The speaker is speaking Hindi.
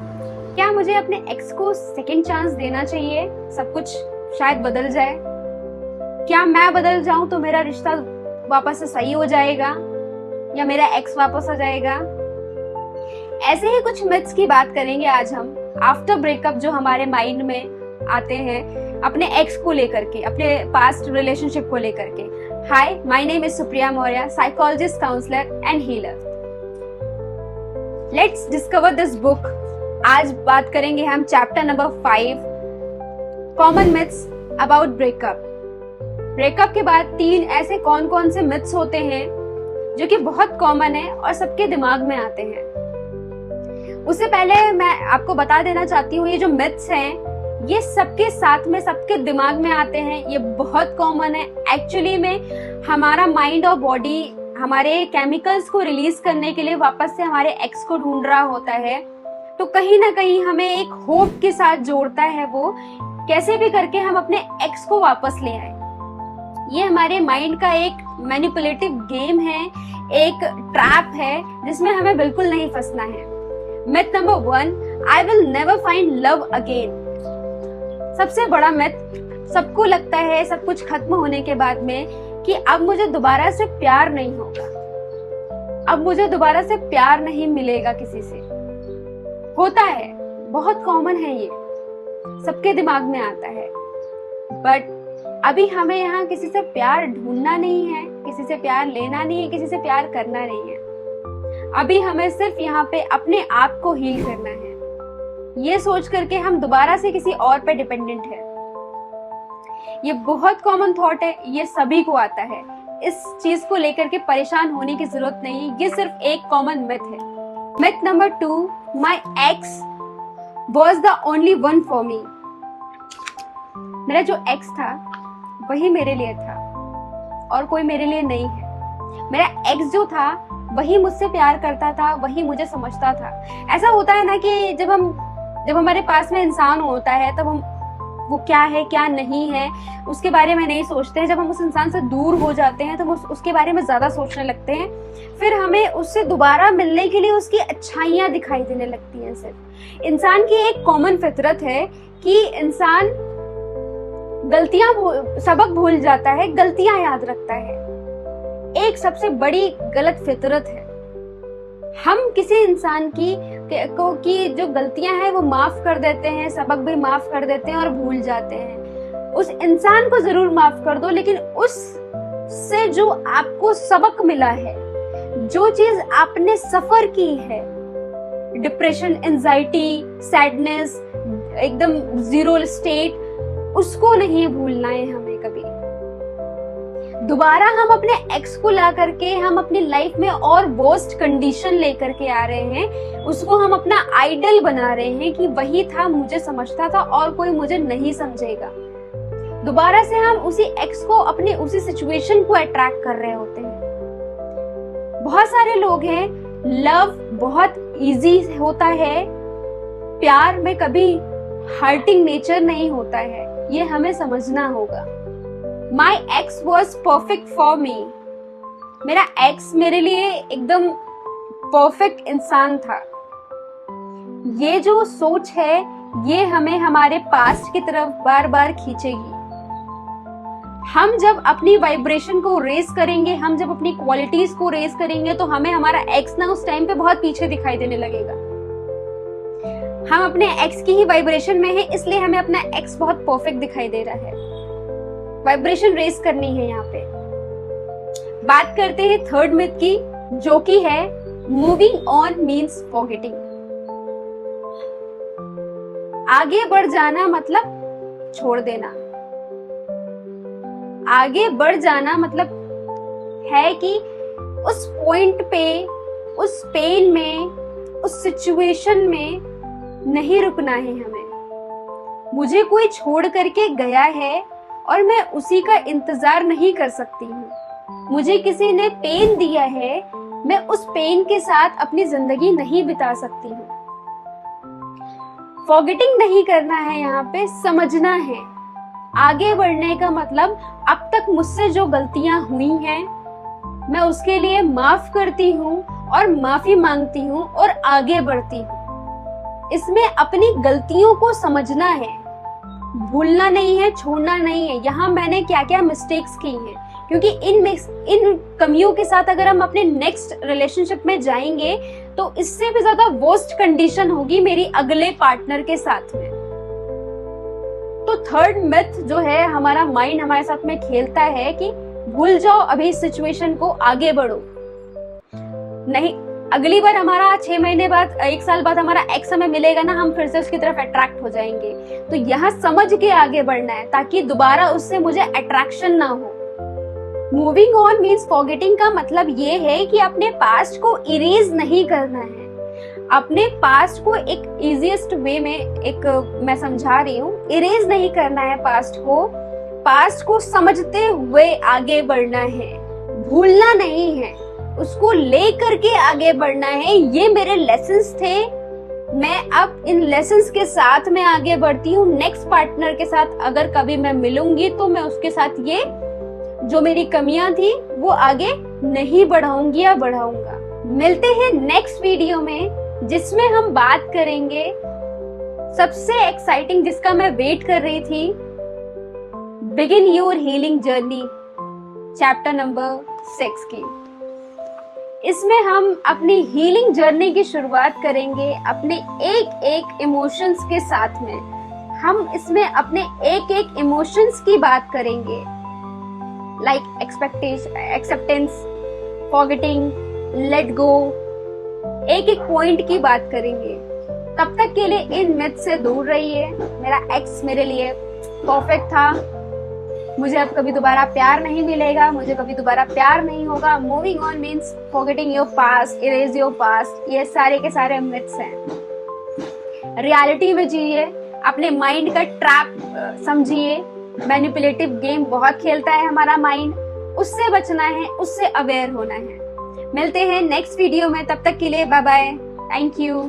क्या मुझे अपने एक्स को सेकंड चांस देना चाहिए? सब कुछ शायद बदल जाए। क्या मैं बदल जाऊं तो मेरा रिश्ता वापस से सही हो जाएगा या मेरा एक्स वापस आ जाएगा? ऐसे ही कुछ मिथ्स की बात करेंगे आज हम आफ्टर ब्रेकअप, जो हमारे माइंड में आते हैं अपने एक्स को लेकर के, अपने पास्ट रिलेशनशिप को लेकर के। Hi, my name is Supriya Maurya, psychologist, counsellor and healer. Let's discover this book. आज बात करेंगे हम chapter number 5, common myths about breakup. Breakup के बाद 3 ऐसे कौन कौन से मिथ्स होते हैं जो कि बहुत कॉमन है और सबके दिमाग में आते हैं। उससे पहले मैं आपको बता देना चाहती हूँ, ये जो मिथ्स हैं ये सबके साथ में, सबके दिमाग में आते हैं। ये बहुत कॉमन है। एक्चुअली में हमारा माइंड और बॉडी हमारे केमिकल्स को रिलीज करने के लिए वापस से हमारे एक्स को ढूंढ रहा होता है, तो कहीं ना कहीं हमें एक होप के साथ जोड़ता है वो, कैसे भी करके हम अपने एक्स को वापस ले आए। ये हमारे माइंड का एक मैनिपुलेटिव गेम है, एक ट्रैप है जिसमें हमें बिल्कुल नहीं फंसना है। Myth number 1, I will never find love again. सबसे बड़ा मिथ, सबको लगता है सब कुछ खत्म होने के बाद में कि अब मुझे दोबारा से प्यार नहीं होगा, अब मुझे दोबारा से प्यार नहीं मिलेगा किसी से। होता है, बहुत कॉमन है, ये सबके दिमाग में आता है। बट अभी हमें यहाँ किसी से प्यार ढूंढना नहीं है, किसी से प्यार लेना नहीं है, किसी से प्यार करना नहीं है। अभी हमें सिर्फ यहाँ पे अपने आप को हील करना है। ये सोच करके हम दोबारा से किसी और पे डिपेंडेंट है। ये बहुत कॉमन थॉट है, ये सभी को आता है। इस चीज को लेकर के परेशान होने की जरूरत नहीं, ये सिर्फ एक कॉमन मिथ है। Myth number 2, my x was the only one for me. मेरा जो एक्स था वही मेरे लिए था और कोई मेरे लिए नहीं है। मेरा एक्स जो था वही मुझसे प्यार करता था, वही मुझे समझता था। ऐसा होता है ना कि जब हमारे पास में इंसान होता है तब हम वो क्या है क्या नहीं है उसके बारे में नहीं सोचते हैं। जब हम उस इंसान से दूर हो जाते हैं तो हम उसके बारे में ज्यादा सोचने लगते हैं। फिर हमें उससे दोबारा मिलने के लिए उसकी अच्छाइयां दिखाई देने लगती हैं। सिर्फ इंसान की एक कॉमन फितरत है कि इंसान गलतियां सबक भूल जाता है, गलतियां याद रखता है। एक सबसे बड़ी गलत फितरत है। हम किसी इंसान की जो गलतियां हैं वो माफ कर देते हैं, सबक भी माफ कर देते हैं और भूल जाते हैं। उस इंसान को जरूर माफ कर दो, लेकिन उससे जो आपको सबक मिला है, जो चीज आपने सफर की है, डिप्रेशन, एंजाइटी, सैडनेस, एकदम जीरो स्टेट, उसको नहीं भूलना है हमें कभी। दोबारा हम अपने एक्स को ला करके हम अपनी लाइफ में और वर्स्ट कंडीशन लेकर के आ रहे हैं। उसको हम अपना आइडल बना रहे हैं कि वही था, मुझे समझता था और कोई मुझे नहीं समझेगा। दोबारा से हम उसी एक्स को, अपने उसी सिचुएशन को अट्रैक्ट कर रहे होते हैं। बहुत सारे लोग हैं, लव बहुत इजी होता है, प्यार में कभी हर्टिंग नेचर नहीं होता है, ये हमें समझना होगा। My ex was perfect for me. मेरा एक्स मेरे लिए एकदम परफेक्ट इंसान था। ये जो सोच है ये हमें हमारे पास्ट की तरफ बार बार खींचेगी। हम जब अपनी वाइब्रेशन को रेज करेंगे, हम जब अपनी क्वालिटीज को रेज करेंगे, तो हमें हमारा एक्स ना उस टाइम पे बहुत पीछे दिखाई देने लगेगा। हम अपने एक्स की ही वाइब्रेशन में है, इसलिए हमें अपना एक्स बहुत परफेक्ट दिखाई दे रहा है। वाइब्रेशन रेस करनी है यहाँ पे। बात करते हैं थर्ड मिथ की, जो कि है मूविंग ऑन मीन्स फॉरगेटिंग। आगे बढ़ जाना मतलब छोड़ देना। आगे बढ़ जाना मतलब है कि उस पॉइंट पे, उस पेन में, उस सिचुएशन में नहीं रुकना है हमें। मुझे कोई छोड़ करके गया है और मैं उसी का इंतजार नहीं कर सकती हूँ। मुझे किसी ने पेन दिया है, मैं उस पेन के साथ अपनी जिंदगी नहीं बिता सकती हूँ। फॉरगेटिंग नहीं करना है, यहाँ पे समझना है। आगे बढ़ने का मतलब अब तक मुझसे जो गलतियां हुई हैं मैं उसके लिए माफ करती हूँ और माफी मांगती हूँ और आगे बढ़ती हूँ। इसमें अपनी गलतियों को समझना है, भूलना नहीं है, छोड़ना नहीं है। यहाँ मैंने क्या क्या मिस्टेक्स की हैं, क्योंकि इन कमियों के साथ अगर हम अपने नेक्स्ट रिलेशनशिप में जाएंगे तो इससे भी ज्यादा वर्स्ट कंडीशन होगी मेरी अगले पार्टनर के साथ में। तो थर्ड मिथ जो है, हमारा माइंड हमारे साथ में खेलता है कि भूल जाओ अभी इस सिचुएशन को, आगे बढ़ो। नहीं, अगली बार हमारा 6 महीने बाद, 1 साल बाद हमारा एक्स हमें मिलेगा ना, हम फिर से उसकी तरफ अट्रैक्ट हो जाएंगे। तो यहाँ समझ के आगे बढ़ना है ताकि दोबारा उससे मुझे अट्रैक्शन ना हो। मूविंग ऑन मीन्स फॉरगेटिंग का मतलब ये है कि अपने पास्ट को इरेज नहीं करना है। अपने पास्ट को एक इजीएस्ट वे में मैं समझा रही हूँ, इरेज नहीं करना है पास्ट को समझते हुए आगे बढ़ना है, भूलना नहीं है, उसको ले करके आगे बढ़ना है। ये मेरे लेसन्स थे, मैं अब इन लेसन्स के साथ में आगे बढ़ती हूँ। नेक्स्ट पार्टनर के साथ अगर कभी मैं मिलूंगी तो मैं उसके साथ ये जो मेरी कमियां थी वो आगे नहीं बढ़ाऊंगी या बढ़ाऊंगा। मिलते हैं नेक्स्ट वीडियो में, जिसमें हम बात करेंगे सबसे एक्साइटिंग, जिसका मैं वेट कर रही थी, begin your healing journey, chapter number 6 की। इसमें हम अपनी हीलिंग जर्नी की शुरुआत करेंगे अपने एक एक इमोशंस के साथ में। हम इसमें अपने एक एक इमोशंस की बात करेंगे, like acceptance, forgetting, let go, एक एक पॉइंट की बात करेंगे। तब तक के लिए इन मिथ से दूर रहिए। मेरा एक्स मेरे लिए परफेक्ट था, मुझे अब कभी दोबारा प्यार नहीं मिलेगा, मुझे कभी दोबारा प्यार नहीं होगा। Moving on means forgetting your past, erase your past. ये सारे के सारे मिथ्स हैं। रियलिटी में जिए, अपने माइंड का ट्रैप समझिए। मैनिपुलेटिव गेम बहुत खेलता है हमारा माइंड, उससे बचना है, उससे अवेयर होना है। मिलते हैं नेक्स्ट वीडियो में, तब तक के लिए बाय बाय, थैंक यू।